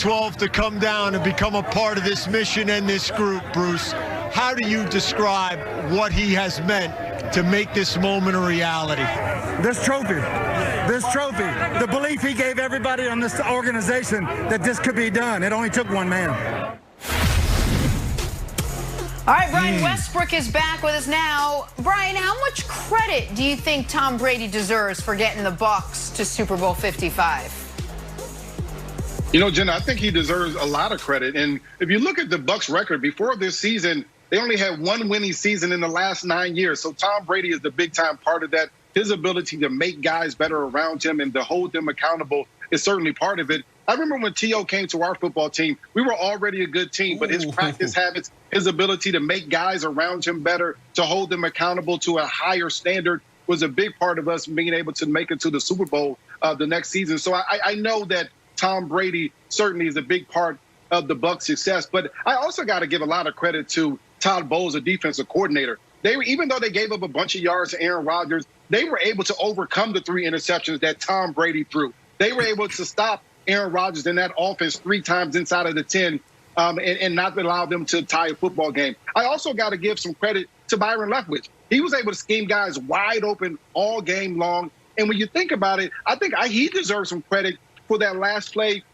12 to come down and become a part of this mission and this group, Bruce. How do you describe what he has meant to make this moment a reality? This trophy, the belief he gave everybody on this organization that this could be done. It only took one man. All right, Brian Westbrook is back with us now. Brian, how much credit do you think Tom Brady deserves for getting the Bucs to Super Bowl 55? You know, Jenna, I think he deserves a lot of credit. And if you look at the Bucs record before this season, they only had one winning season in the last 9 years. So Tom Brady is the big-time part of that. His ability to make guys better around him and to hold them accountable is certainly part of it. I remember when T.O. came to our football team, we were already a good team, but his practice habits, his ability to make guys around him better, to hold them accountable to a higher standard was a big part of us being able to make it to the Super Bowl the next season. So I know that Tom Brady certainly is a big part of the Bucs' success, but I also got to give a lot of credit to Todd Bowles, a defensive coordinator. Even though they gave up a bunch of yards to Aaron Rodgers, they were able to overcome the 3 interceptions that Tom Brady threw. They were able to stop Aaron Rodgers in that offense 3 times inside of the 10 and not allow them to tie a football game. I also got to give some credit to Byron Leftwich. He was able to scheme guys wide open all game long. And when you think about it, I think he deserves some credit for that last play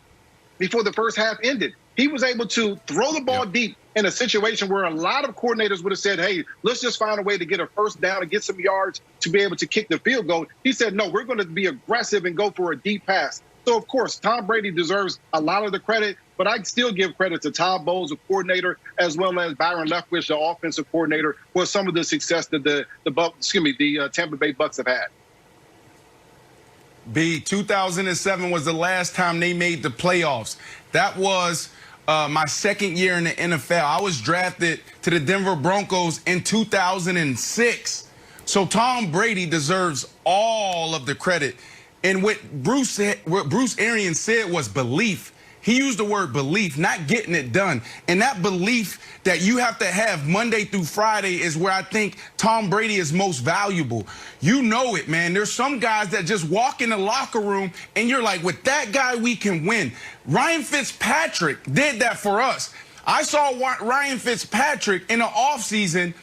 before the first half ended. He was able to throw the ball deep in a situation where a lot of coordinators would have said, hey, let's just find a way to get a first down and get some yards to be able to kick the field goal. He said, no, we're going to be aggressive and go for a deep pass. So, of course, Tom Brady deserves a lot of the credit, but I still give credit to Todd Bowles, the coordinator, as well as Byron Leftwich, the offensive coordinator, for some of the success that the Tampa Bay Bucs have had. 2007 was the last time they made the playoffs. That was my second year in the NFL. I was drafted to the Denver Broncos in 2006. So Tom Brady deserves all of the credit. And what Bruce Arians said was belief. He used the word belief, not getting it done. And that belief that you have to have Monday through Friday is where I think Tom Brady is most valuable. You know it, man. There's some guys that just walk in the locker room and you're like, with that guy, we can win. Ryan Fitzpatrick did that for us. I saw Ryan Fitzpatrick in the offseason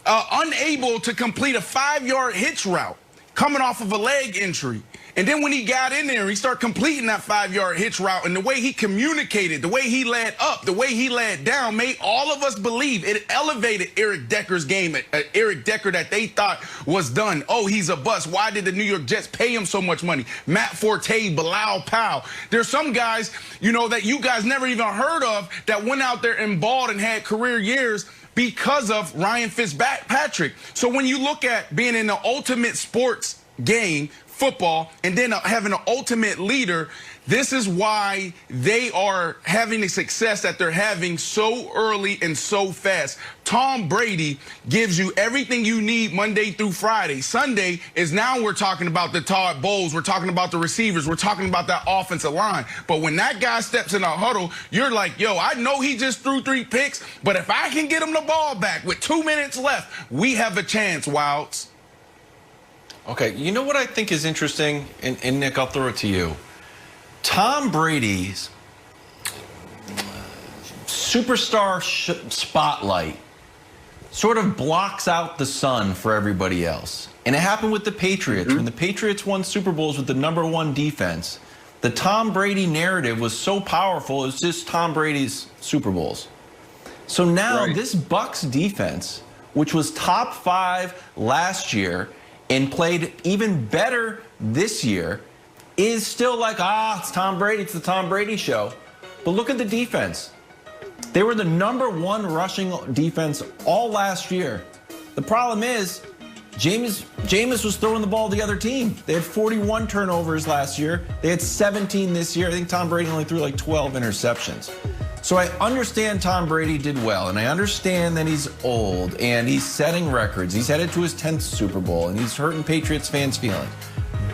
unable to complete a 5-yard hitch route coming off of a leg injury. And then when he got in there, he started completing that 5-yard hitch route, and the way he communicated, the way he led up, the way he led down, made all of us believe. It elevated Eric Decker's game, Eric Decker that they thought was done. Oh, he's a bust. Why did the New York Jets pay him so much money? Matt Forte, Bilal Powell. There's some guys, you know, that you guys never even heard of that went out there and balled and had career years because of Ryan Fitzpatrick. So when you look at being in the ultimate sports game, football, and then having an ultimate leader, this is why they are having the success that they're having so early and so fast. Tom Brady gives you everything you need Monday through Friday. Sunday is now we're talking about the Todd Bowles, we're talking about the receivers, we're talking about that offensive line. But when that guy steps in a huddle, you're like, yo, I know he just threw 3 picks, but if I can get him the ball back with 2 minutes left, we have a chance, Wilds. Okay, you know what I think is interesting? And Nick, I'll throw it to you. Tom Brady's superstar spotlight sort of blocks out the sun for everybody else. And it happened with the Patriots. When the Patriots won Super Bowls with the #1 defense, the Tom Brady narrative was so powerful, it was just Tom Brady's Super Bowls. So now this Bucs defense, which was top 5 last year and played even better this year, is still like, it's Tom Brady, it's the Tom Brady show. But look at the defense. They were the #1 rushing defense all last year. The problem is, Jameis was throwing the ball to the other team. They had 41 turnovers last year. They had 17 this year. I think Tom Brady only threw like 12 interceptions. So I understand Tom Brady did well, and I understand that he's old, and he's setting records. He's headed to his 10th Super Bowl, and he's hurting Patriots fans' feelings.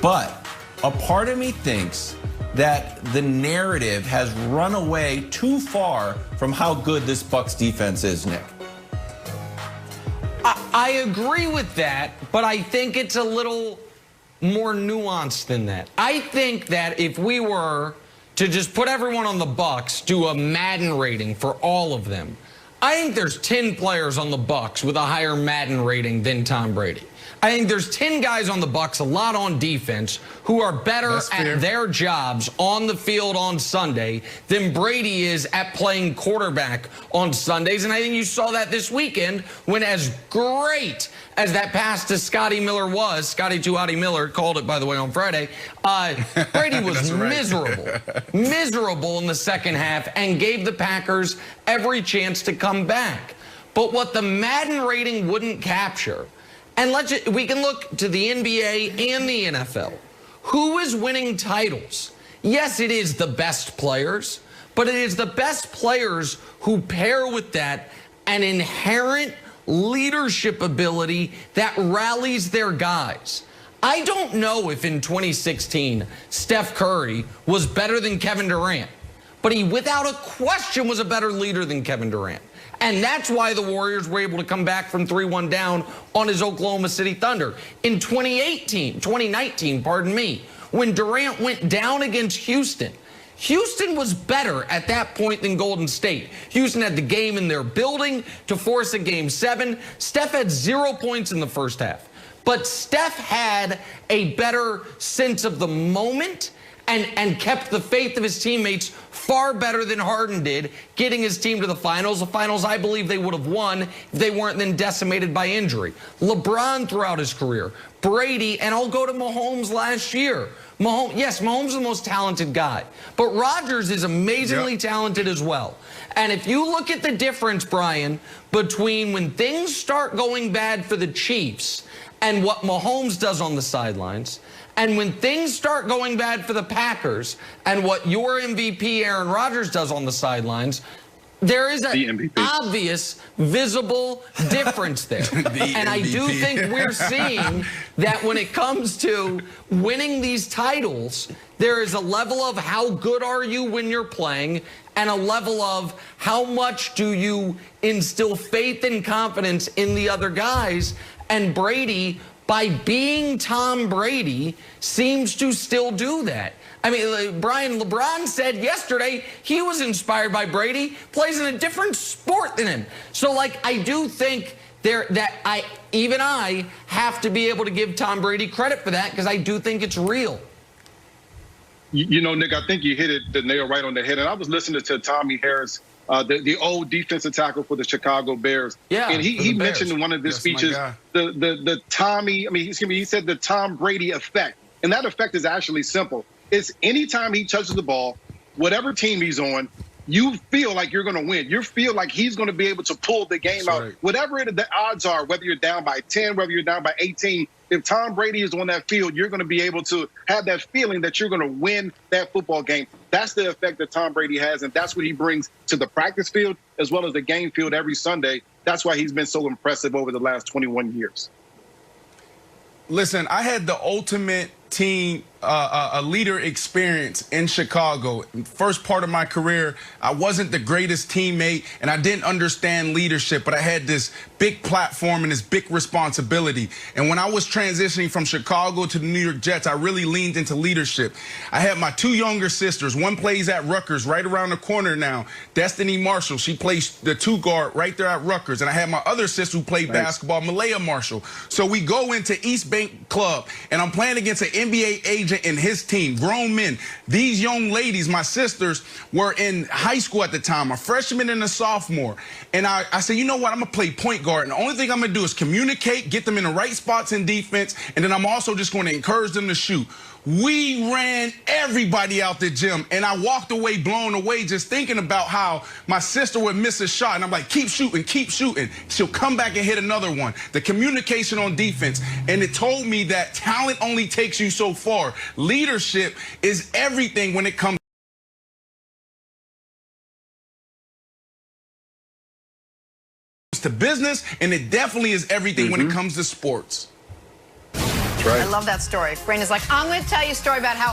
But a part of me thinks that the narrative has run away too far from how good this Bucs defense is, Nick. I agree with that, but I think it's a little more nuanced than that. I think that if we were to just put everyone on the Bucs, do a Madden rating for all of them. I think there's 10 players on the Bucs with a higher Madden rating than Tom Brady. I think there's 10 guys on the Bucs, a lot on defense, who are better at their jobs on the field on Sunday than Brady is at playing quarterback on Sundays. And I think you saw that this weekend when, as great as that pass to Scotty Miller was, Scotty Tuhati Miller called it, by the way, on Friday, Brady was miserable in the second half and gave the Packers every chance to come back. But what the Madden rating wouldn't capture, and we can look to the NBA and the NFL. Who is winning titles? Yes, it is the best players, but it is the best players who pair with that an inherent leadership ability that rallies their guys. I don't know if in 2016 Steph Curry was better than Kevin Durant, but he without a question was a better leader than Kevin Durant. And that's why the Warriors were able to come back from 3-1 down on his Oklahoma City Thunder. In 2019, pardon me, when Durant went down against Houston, Houston was better at that point than Golden State. Houston had the game in their building to force a Game 7. Steph had 0 points in the first half. But Steph had a better sense of the moment and kept the faith of his teammates far better than Harden did, getting his team to the finals. The finals I believe they would have won if they weren't then decimated by injury. LeBron throughout his career. Brady, and I'll go to Mahomes last year. Mahomes is the most talented guy. But Rodgers is amazingly talented as well. And if you look at the difference, Brian, between when things start going bad for the Chiefs and what Mahomes does on the sidelines, and when things start going bad for the Packers and what your MVP Aaron Rodgers does on the sidelines, there is an obvious, visible difference there. And I do think we're seeing that when it comes to winning these titles, there is a level of how good are you when you're playing and a level of how much do you instill faith and confidence in the other guys. And Brady, by being Tom Brady, seems to still do that. I mean, Brian, LeBron said yesterday he was inspired by Brady, plays in a different sport than him. So, like, I do think I have to be able to give Tom Brady credit for that because I do think it's real. You know, Nick, I think you hit the nail right on the head. And I was listening to Tommy Harris, the old defensive tackle for the Chicago Bears. Yeah, and he mentioned in one of his speeches the Tommy, he said the Tom Brady effect. And that effect is actually simple. It's anytime he touches the ball, whatever team he's on, you feel like you're going to win. You feel like he's going to be able to pull the game out. Whatever the odds are, whether you're down by 10, whether you're down by 18, if Tom Brady is on that field, you're going to be able to have that feeling that you're going to win that football game. That's the effect that Tom Brady has, and that's what he brings to the practice field as well as the game field every Sunday. That's why he's been so impressive over the last 21 years. Listen, I had the ultimate team, a leader experience in Chicago. First part of my career, I wasn't the greatest teammate and I didn't understand leadership, but I had this big platform and this big responsibility. And when I was transitioning from Chicago to the New York Jets, I really leaned into leadership. I had my two younger sisters. One plays at Rutgers right around the corner now, Destiny Marshall. She plays the 2 guard right there at Rutgers. And I had my other sister who played basketball, Malaya Marshall. So we go into East Bank Club and I'm playing against an NBA agent and his team, grown men. These young ladies, my sisters, were in high school at the time, a freshman and a sophomore. And I said, you know what, I'm going to play point guard. And the only thing I'm going to do is communicate, get them in the right spots in defense, and then I'm also just going to encourage them to shoot. We ran everybody out the gym, and I walked away blown away just thinking about how my sister would miss a shot, and I'm like, keep shooting, keep shooting. She'll come back and hit another one. The communication on defense, and it told me that talent only takes you so far. Leadership is everything when it comes to business, and it definitely is everything when it comes to sports. I love that story. Brain is like, I'm going to tell you a story about how